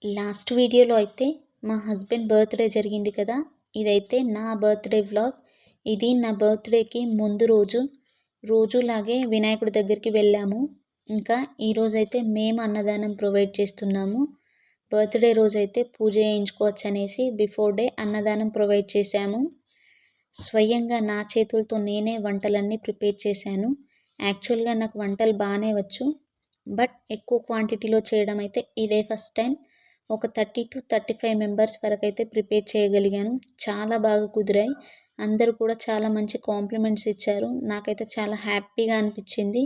Last వీడియోలో అయితే మా హస్బెండ్ బర్త్డే జరిగింది కదా. ఇదైతే నా బర్త్డే వ్లాగ్. ఇది నా బర్త్డేకి ముందు రోజు. రోజులాగే వినాయకుడి దగ్గరికి వెళ్ళాము. ఇంకా ఈరోజైతే మేము అన్నదానం ప్రొవైడ్ చేస్తున్నాము. బర్త్డే రోజైతే పూజ చేయించుకోవచ్చు అనేసి బిఫోర్ డే అన్నదానం ప్రొవైడ్ చేశాము. స్వయంగా నా చేతులతో నేనే వంటలన్నీ ప్రిపేర్ చేశాను. యాక్చువల్గా నాకు వంటలు బాగానే వచ్చు, బట్ ఎక్కువ క్వాంటిటీలో చేయడం అయితే ఇదే ఫస్ట్ టైం. ఒక 30-35 మెంబర్స్ వరకు అయితే ప్రిపేర్ చేయగలిగాను. చాలా బాగా కుదిరాయి. అందరూ కూడా చాలా మంచి కాంప్లిమెంట్స్ ఇచ్చారు. నాకైతే చాలా హ్యాపీగా అనిపించింది.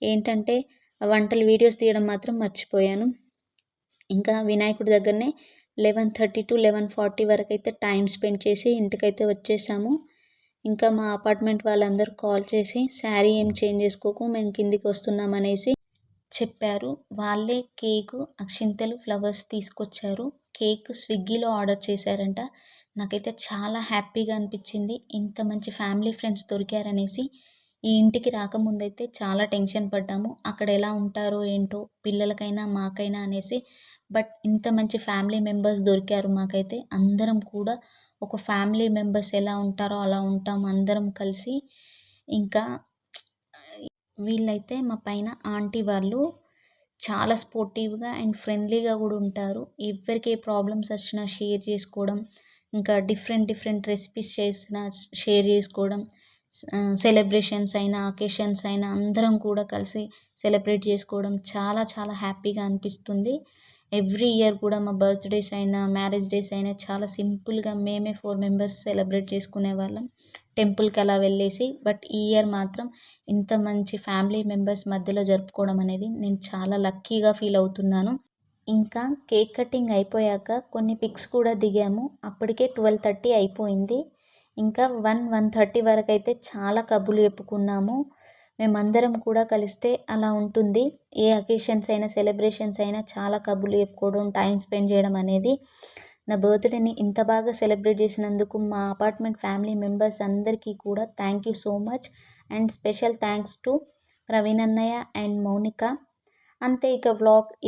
ఏంటంటే వంటల వీడియోస్ తీయడం మాత్రం మర్చిపోయాను. ఇంకా వినాయకుడి దగ్గరనే 11:30-11:40 వరకు అయితే టైం స్పెండ్ చేసి ఇంటికైతే వచ్చేసాము. ఇంకా మా అపార్ట్మెంట్ వాళ్ళందరూ కాల్ చేసి శారీ ఏం చేంజ్ చేసుకోకు, మేము కిందికి వస్తున్నాం అనేసి చెప్పారు. వాళ్ళే కేకు, అక్షింతలు, ఫ్లవర్స్ తీసుకొచ్చారు. కేక్ స్విగ్గీలో ఆర్డర్ చేశారంట. నాకైతే చాలా హ్యాపీగా అనిపించింది. ఇంత మంచి ఫ్యామిలీ ఫ్రెండ్స్ దొరికారనేసి. ఈ ఇంటికి రాకముందైతే చాలా టెన్షన్ పడ్డాము, అక్కడ ఎలా ఉంటారో ఏంటో పిల్లలకైనా మాకైనా అనేసి. బట్ ఇంత మంచి ఫ్యామిలీ మెంబర్స్ దొరికారు మాకైతే. అందరం కూడా ఒక ఫ్యామిలీ మెంబర్స్ ఎలా ఉంటారో అలా ఉంటాం అందరం కలిసి. ఇంకా వీళ్ళైతే మా పైన ఆంటీ వాళ్ళు చాలా స్పోర్టివ్గా అండ్ ఫ్రెండ్లీగా కూడా ఉంటారు. ఎవరికి ఏ ప్రాబ్లమ్స్ వచ్చినా షేర్ చేసుకోవడం, ఇంకా డిఫరెంట్ రెసిపీస్ చేసినా షేర్ చేసుకోవడం, సెలబ్రేషన్స్ అయినా అకేషన్స్ అయినా అందరం కూడా కలిసి సెలబ్రేట్ చేసుకోవడం చాలా చాలా హ్యాపీగా అనిపిస్తుంది. ఎవ్రీ ఇయర్ కూడా మా బర్త్డేస్ అయినా మ్యారేజ్ డేస్ అయినా చాలా సింపుల్గా మేమే 4 మెంబర్స్ సెలబ్రేట్ చేసుకునే వాళ్ళం, టెంపుల్కి అలా వెళ్ళేసి. బట్ ఈ ఇయర్ మాత్రం ఇంత మంచి ఫ్యామిలీ మెంబర్స్ మధ్యలో జరుపుకోవడం అనేది నేను చాలా లక్కీగా ఫీల్ అవుతున్నాను. ఇంకా కేక్ కటింగ్ అయిపోయాక కొన్ని పిక్స్ కూడా దిగాము. అప్పటికే 12:30 అయిపోయింది. ఇంకా 1-1:30 వరకు అయితే చాలా కబుర్లు చెప్పుకున్నాము. మేమందరం కూడా కలిస్తే అలా ఉంటుంది. ఏ అకేషన్స్ అయినా సెలబ్రేషన్స్ అయినా చాలా కబుర్లు చెప్పుకోవడం, టైం స్పెండ్ చేయడం అనేది. నా బర్త్డేని ఇంత బాగా సెలబ్రేట్ చేసినందుకు మా అపార్ట్మెంట్ ఫ్యామిలీ మెంబర్స్ అందరికీ కూడా thank you so much. And special thanks to Praveen అన్నయ్య అండ్ మౌనిక. అంతే. ఇక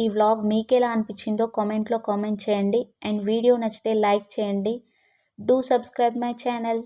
ఈ వ్లాగ్ మీకెలా అనిపించిందో కామెంట్లో కామెంట్ చేయండి. అండ్ వీడియో నచ్చితే లైక్ చేయండి. Do subscribe my channel.